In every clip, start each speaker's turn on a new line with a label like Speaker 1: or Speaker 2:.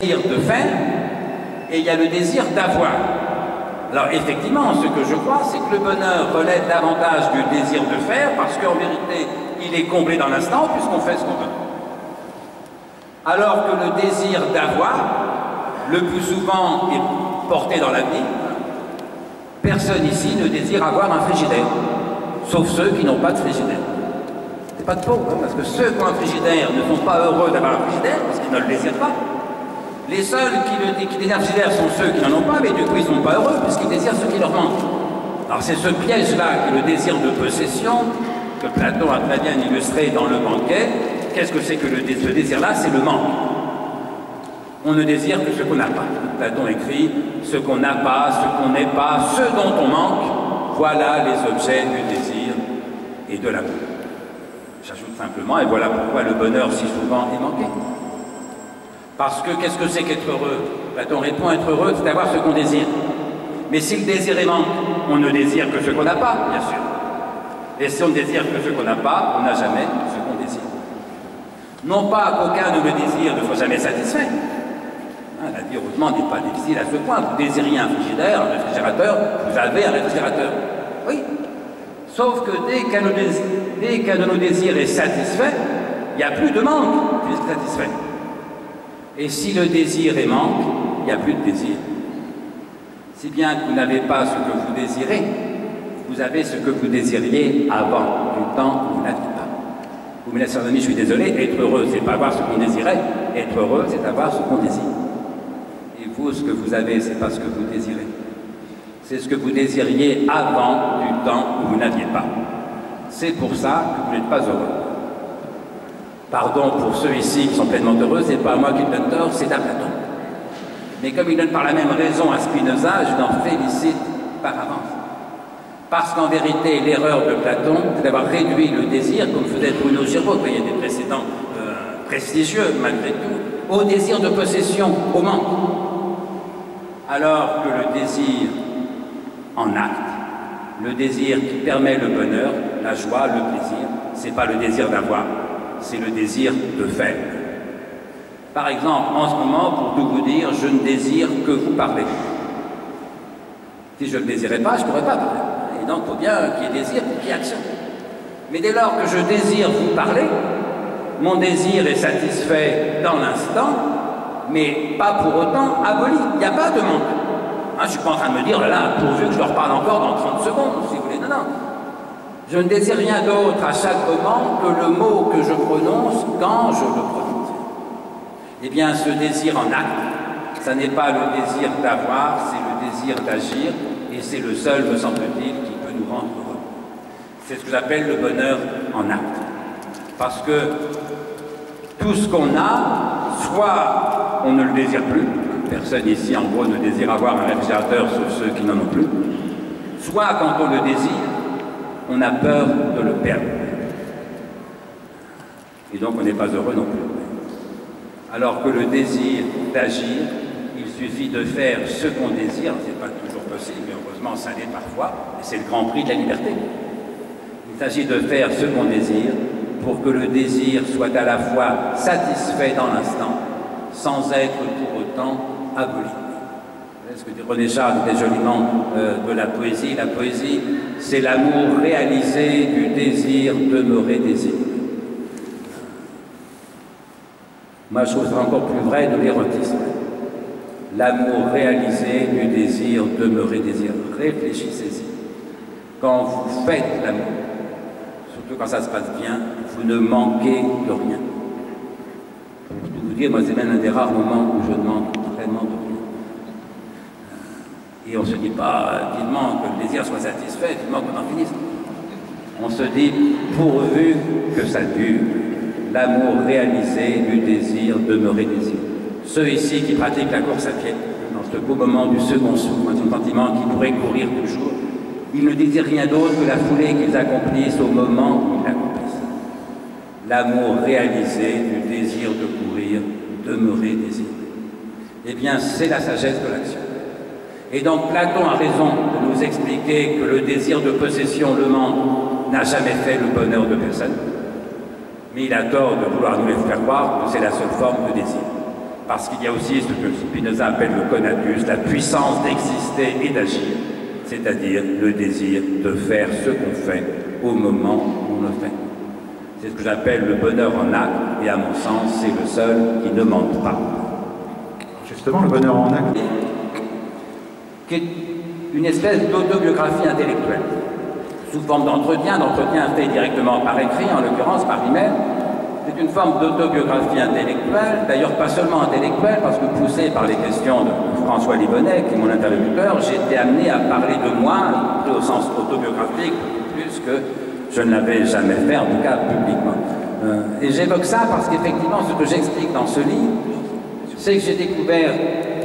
Speaker 1: désir de faire et il y a le désir d'avoir. Alors effectivement, ce que je crois, c'est que le bonheur relève davantage du désir de faire, parce qu'en vérité, il est comblé dans l'instant, puisqu'on fait ce qu'on veut. Alors que le désir d'avoir, le plus souvent, est porté dans l'avenir. Personne ici ne désire avoir un frigidaire, sauf ceux qui n'ont pas de frigidaire. C'est pas de faux, hein, parce que ceux qui ont un frigidaire ne sont pas heureux d'avoir un frigidaire, parce qu'ils ne le désirent pas. Les seuls qui désirent un frigidaire sont ceux qui n'en ont pas, mais du coup ils ne sont pas heureux, puisqu'ils désirent ce qui leur manque. Alors c'est ce piège-là, qui est le désir de possession, que Platon a très bien illustré dans le banquet. Qu'est-ce que c'est que ce désir-là? C'est le manque. On ne désire que ce qu'on n'a pas. Platon écrit « ce qu'on n'a pas, ce qu'on n'est pas, ce dont on manque, voilà les objets du désir et de l'amour. » J'ajoute simplement, et voilà pourquoi le bonheur si souvent est manqué. Parce que qu'est-ce que c'est qu'être heureux? Platon répond, être heureux, c'est d'avoir ce qu'on désire. Mais si le désir est manque, on ne désire que ce qu'on n'a pas, bien sûr. Et si on ne désire que ce qu'on n'a pas, on n'a jamais ce qu'on désire. Non pas qu'aucun de nos désirs ne soit jamais satisfait. La vie, heureusement, n'est pas difficile à ce point. Vous désiriez un frigidaire, un réfrigérateur, vous avez un réfrigérateur. Oui. Sauf que dès qu'un de nos désirs est satisfait, il n'y a plus de manque, puisqu'il est satisfait. Et si le désir est manque, il n'y a plus de désir. Si bien que vous n'avez pas ce que vous désirez, vous avez ce que vous désiriez avant, du temps où vous n'aviez pas. Vous me laissez, chers amis, je suis désolé, être heureux, c'est pas avoir ce qu'on désirait, être heureux, c'est avoir ce qu'on désire. Et vous, ce que vous avez, c'est pas ce que vous désirez. C'est ce que vous désiriez avant du temps où vous n'aviez pas. C'est pour ça que vous n'êtes pas heureux. Pardon pour ceux ici qui sont pleinement heureux, c'est pas à moi qui donne tort, c'est à Platon. Mais comme il donne par la même raison à Spinoza, je l'en félicite par avance. Parce qu'en vérité, l'erreur de Platon, c'est d'avoir réduit le désir, comme faisait Bruno Giraud, vous voyez des précédents prestigieux malgré tout, au désir de possession, au manque. Alors que le désir en acte, le désir qui permet le bonheur, la joie, le plaisir, c'est pas le désir d'avoir, c'est le désir de faire. Par exemple, en ce moment, pour tout vous dire, je ne désire que vous parler. Si je ne le désirais pas, je ne pourrais pas parler. Et donc, il faut bien qu'il y ait désir pour qu'il y ait action. Mais dès lors que je désire vous parler, mon désir est satisfait dans l'instant, mais pas pour autant aboli. Il n'y a pas de manque. Hein, je ne suis pas en train de me dire, là, pourvu que je leur parle encore dans 30 secondes, si vous voulez. Non, non. Je ne désire rien d'autre à chaque moment que le mot que je prononce quand je le prononce. Eh bien, ce désir en acte, ça n'est pas le désir d'avoir, c'est le désir d'agir, et c'est le seul, me semble-t-il, qui peut nous rendre heureux. C'est ce que j'appelle le bonheur en acte. Parce que tout ce qu'on a, soit on ne le désire plus, personne ici, en gros, ne désire avoir un réfrigérateur, sauf ceux qui n'en ont plus, soit quand on le désire, on a peur de le perdre. Et donc on n'est pas heureux non plus. Alors que le désir d'agir, il suffit de faire ce qu'on désire, c'est pas toujours possible, mais heureusement ça l'est parfois, et c'est le grand prix de la liberté. Il s'agit de faire ce qu'on désire pour que le désir soit à la fois satisfait dans l'instant, sans être pour autant aboli. Ce que dit René Char disait joliment de la poésie, c'est l'amour réalisé du désir demeuré désir. Moi, je trouve ça encore plus vrai de l'érotisme. L'amour réalisé du désir demeuré désir. Réfléchissez-y. Quand vous faites l'amour, surtout quand ça se passe bien, vous ne manquez de rien. Pour tout vous dire, moi, c'est même un des rares moments où je ne manque vraiment de rien. Et on ne se dit pas vivement que le désir soit satisfait, vivement qu'on en finisse. On se dit, pourvu que ça dure, l'amour réalisé du désir demeuré désir. Ceux ici qui pratiquent la course à pied, dans ce beau moment du second souffle, un sentiment qui pourrait courir toujours, ils ne désirent rien d'autre que la foulée qu'ils accomplissent au moment où ils l'accomplissent. L'amour réalisé du désir de courir, demeuré désir. Eh bien, c'est la sagesse de l'action. Et donc Platon a raison de nous expliquer que le désir de possession, le manque, n'a jamais fait le bonheur de personne. Mais il a tort de vouloir nous les faire croire que c'est la seule forme de désir. Parce qu'il y a aussi ce que Spinoza appelle le conatus, la puissance d'exister et d'agir, c'est-à-dire le désir de faire ce qu'on fait au moment où on le fait. C'est ce que j'appelle le bonheur en acte, et à mon sens, c'est le seul qui ne manque pas.
Speaker 2: Justement, le bonheur en acte,
Speaker 1: qui est une espèce d'autobiographie intellectuelle, sous forme d'entretien fait directement par écrit, en l'occurrence par email. C'est une forme d'autobiographie intellectuelle, d'ailleurs pas seulement intellectuelle, parce que poussé par les questions de François Libonnet, qui est mon interlocuteur, j'ai été amené à parler de moi, au sens autobiographique, plus que je ne l'avais jamais fait, en tout cas publiquement. Et j'évoque ça parce qu'effectivement, ce que j'explique dans ce livre, c'est que j'ai découvert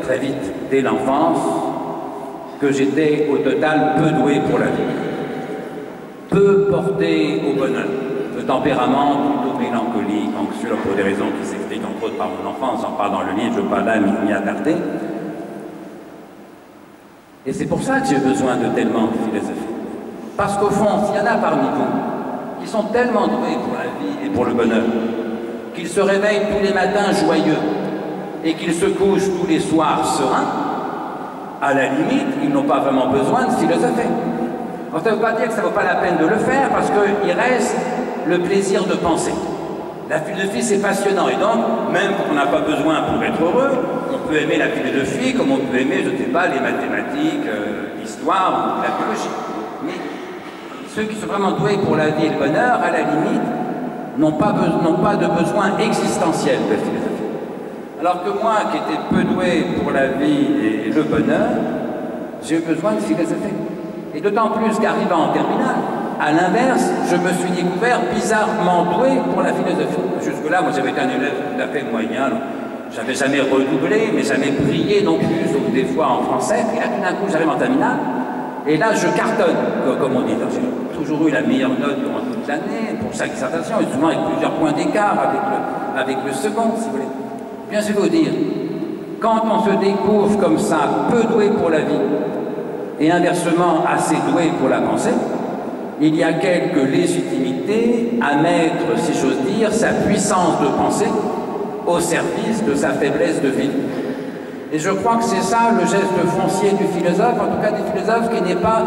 Speaker 1: très vite, dès l'enfance, que j'étais au total peu doué pour la vie, peu porté au bonheur, de tempérament plutôt mélancolique, anxieux, pour des raisons qui s'expliquent entre autres par mon enfance, j'en parle dans le livre, je ne veux pas là m'y attarder. Et c'est pour ça que j'ai besoin de tellement de philosophie. Parce qu'au fond, s'il y en a parmi vous qui sont tellement doués pour la vie et pour le bonheur, qu'ils se réveillent tous les matins joyeux et qu'ils se couchent tous les soirs sereins, à la limite, ils n'ont pas vraiment besoin de philosopher. Alors, ça ne veut pas dire que ça ne vaut pas la peine de le faire, parce qu'il reste le plaisir de penser. La philosophie, c'est passionnant, et donc, même quand on n'a pas besoin pour être heureux, on peut aimer la philosophie comme on peut aimer, je ne sais pas, les mathématiques, l'histoire ou la biologie. Mais ceux qui sont vraiment doués pour la vie et le bonheur, à la limite, n'ont pas de besoin existentiel de philosophie. Alors que moi, qui étais peu doué pour la vie et le bonheur, j'ai eu besoin de philosopher. Et d'autant plus qu'arrivant en terminale, à l'inverse, je me suis découvert bizarrement doué pour la philosophie. Jusque-là, moi j'avais été un élève tout à fait moyen, j'avais jamais redoublé, mais jamais brillé non plus, sauf des fois en français. Puis là, tout d'un coup, j'arrive en terminale, et là, je cartonne, comme on dit. J'ai toujours eu la meilleure note durant toute l'année, pour chaque dissertation, et souvent avec plusieurs points d'écart avec le second, si vous voulez. Bien, je vais vous dire, quand on se découvre comme ça, peu doué pour la vie, et inversement assez doué pour la pensée, il y a quelque légitimité à mettre, si j'ose dire, sa puissance de pensée au service de sa faiblesse de vie. Et je crois que c'est ça le geste foncier du philosophe, en tout cas du philosophe qui n'est pas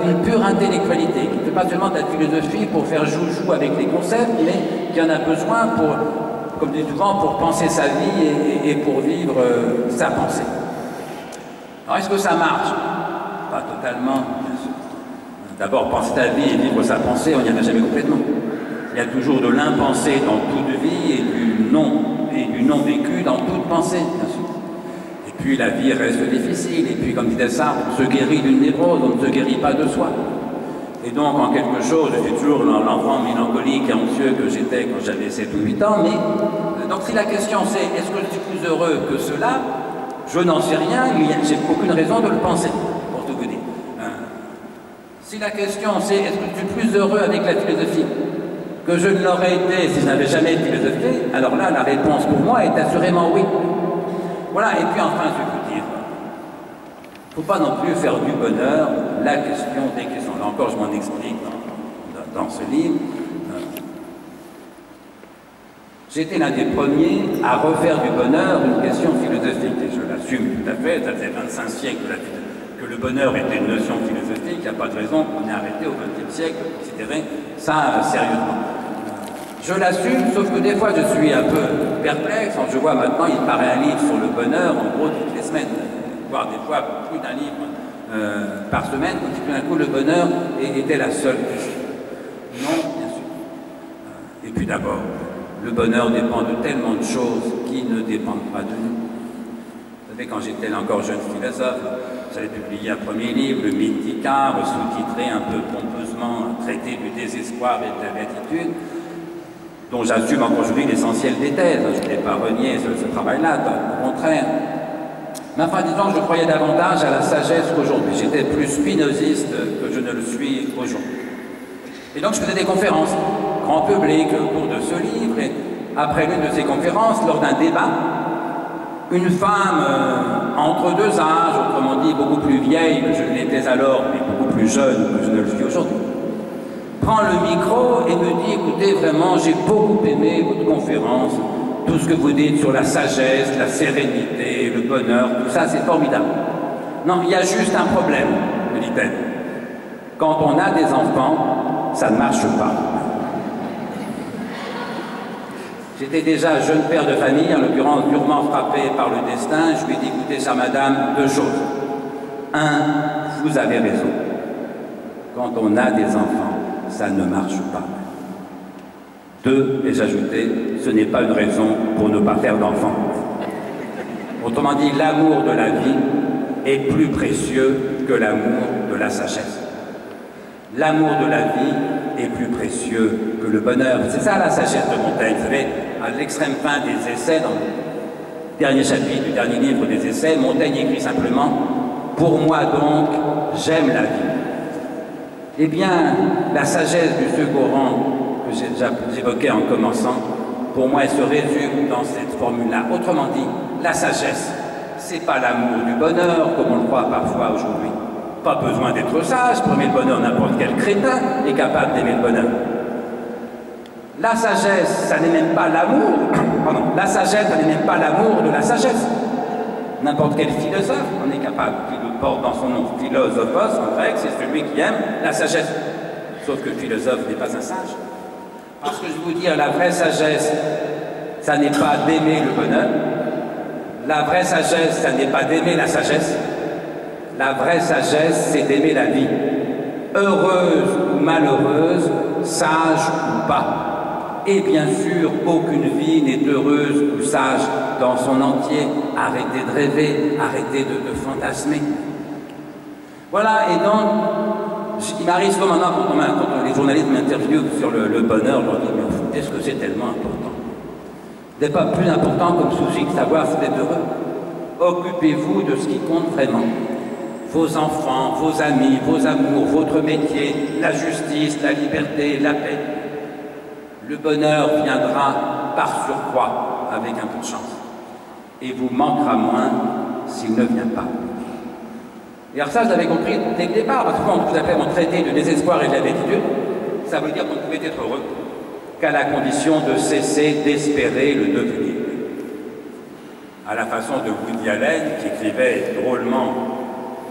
Speaker 1: une pure intellectualité, qui ne fait pas seulement de la philosophie pour faire joujou avec les concepts, mais qui en a besoin pour, comme je dis souvent, pour penser sa vie et pour vivre sa pensée. Alors est-ce que ça marche? Pas totalement, bien sûr. D'abord, penser sa vie et vivre sa pensée, on n'y en a jamais complètement. Il y a toujours de l'impensé dans toute vie et du non vécu dans toute pensée, bien sûr. Et puis la vie reste difficile, et puis comme disait ça, on se guérit d'une névrose, on ne se guérit pas de soi. Et donc en quelque chose, je suis toujours l'enfant mélancolique et anxieux que j'étais quand j'avais 7 ou 8 ans, mais donc si la question c'est est-ce que je suis plus heureux que cela, je n'en sais rien, j'ai aucune raison de le penser. Si la question c'est est-ce que je suis plus heureux avec la philosophie que je ne l'aurais été si je n'avais jamais philosophé, alors là la réponse pour moi est assurément oui. Voilà, et puis enfin je vais vous dire, il ne faut pas non plus faire du bonheur la question des questions. Là encore je m'en explique dans ce livre. J'ai été l'un des premiers à refaire du bonheur une question philosophique, et je l'assume tout à fait, ça fait 25 siècles que le bonheur était une notion philosophique, il n'y a pas de raison qu'on ait arrêté au XXe siècle de considérer ça sérieusement. Je l'assume, sauf que des fois je suis un peu perplexe, quand je vois maintenant, il paraît un livre sur le bonheur, en gros, toutes les semaines, voire des fois plus d'un livre par semaine, quand tout d'un coup le bonheur était la seule question. Non, bien sûr. Et puis d'abord, le bonheur dépend de tellement de choses qui ne dépendent pas de nous. Vous savez, quand j'étais encore jeune philosophe, j'avais publié un premier livre, le Mythe d'Icare, sous-titré un peu pompeusement Traité du désespoir et de la béatitude, dont j'assume encore aujourd'hui l'essentiel des thèses. Je n'ai pas renié ce travail-là, au contraire. Mais enfin, disons que je croyais davantage à la sagesse qu'aujourd'hui. J'étais plus spinoziste que je ne le suis aujourd'hui. Et donc je faisais des conférences, grand public, au cours de ce livre, et après l'une de ces conférences, lors d'un débat, une femme entre deux âges, autrement dit beaucoup plus vieille que je ne l'étais alors, mais beaucoup plus jeune que je ne le suis aujourd'hui, prend le micro et me dit « Écoutez, vraiment, j'ai beaucoup aimé votre conférence. tout ce que vous dites sur la sagesse, la sérénité, le bonheur, tout ça, c'est formidable. Non, il y a juste un problème, me dit-elle. Quand on a des enfants, ça ne marche pas. J'étais déjà jeune père de famille, en l'occurrence durement frappé par le destin. Je lui ai dit, écoutez, chère madame, deux choses. Un, vous avez raison. Quand on a des enfants, ça ne marche pas. Deux, et j'ajoutais, ce n'est pas une raison pour ne pas faire d'enfants. Autrement dit, l'amour de la vie est plus précieux que l'amour de la sagesse. L'amour de la vie est plus précieux que le bonheur. C'est ça la sagesse de Montaigne. Vous savez, à l'extrême fin des essais, dans le dernier chapitre du dernier livre des essais, Montaigne écrit simplement « Pour moi donc, j'aime la vie ». Eh bien, la sagesse du second rang que j'évoquais en commençant, pour moi, elle se résume dans cette formule-là. Autrement dit, la sagesse, c'est pas l'amour du bonheur, comme on le croit parfois aujourd'hui. Pas besoin d'être sage pour aimer le bonheur, n'importe quel crétin est capable d'aimer le bonheur. La sagesse, ça n'est même pas l'amour, pardon, la sagesse, ça n'est même pas l'amour de la sagesse. N'importe quel philosophe en est capable, qui le porte dans son nom. Philosophos, en grec, c'est celui qui aime la sagesse. Sauf que le philosophe n'est pas un sage. Parce que je vais vous dire, la vraie sagesse, ça n'est pas d'aimer le bonheur. La vraie sagesse, ça n'est pas d'aimer la sagesse. La vraie sagesse, c'est d'aimer la vie. Heureuse ou malheureuse, sage ou pas. Et bien sûr, aucune vie n'est heureuse ou sage dans son entier. Arrêtez de rêver, arrêtez de fantasmer. Voilà, et donc, il m'arrive souvent maintenant, quand les journalistes m'interviewent sur le bonheur, je leur dis, mais est-ce que c'est tellement important? Ce n'est pas plus important comme souci que savoir si vous êtes heureux. Occupez-vous de ce qui compte vraiment. Vos enfants, vos amis, vos amours, votre métier, la justice, la liberté, la paix. Le bonheur viendra par surcroît avec un peu de chance. Et vous manquera moins s'il ne vient pas. Et alors ça, je l'avais compris dès le départ, parce que quand vous appelez mon traité de désespoir et de la béatitude, ça veut dire qu'on ne pouvait être heureux qu'à la condition de cesser d'espérer le devenir. À la façon de Woody Allen, qui écrivait drôlement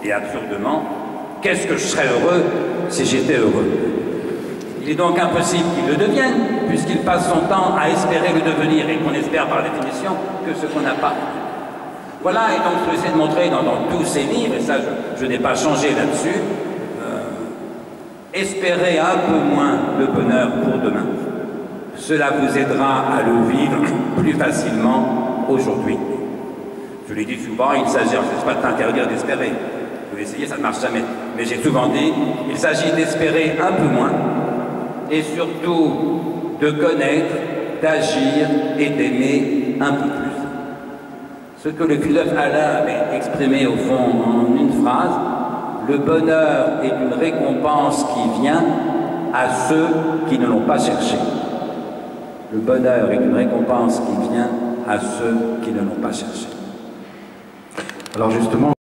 Speaker 1: et absurdement, « Qu'est-ce que je serais heureux si j'étais heureux ?» Il est donc impossible qu'il le devienne, puisqu'il passe son temps à espérer le devenir, et qu'on espère par définition que ce qu'on n'a pas. Voilà, et donc je vais essayer de montrer dans tous ces livres, et ça je n'ai pas changé là-dessus, espérez un peu moins le bonheur pour demain. Cela vous aidera à le vivre plus facilement aujourd'hui. Je l'ai dit souvent, il s'agit, c'est pas de t'interdire d'espérer. Vous pouvez essayer, ça ne marche jamais. Mais j'ai souvent dit, il s'agit d'espérer un peu moins, et surtout de connaître, d'agir et d'aimer un peu plus. Ce que le philosophe Alain avait exprimé au fond en une phrase, le bonheur est une récompense qui vient à ceux qui ne l'ont pas cherché. Le bonheur est une récompense qui vient à ceux qui ne l'ont pas cherché.
Speaker 2: Alors justement,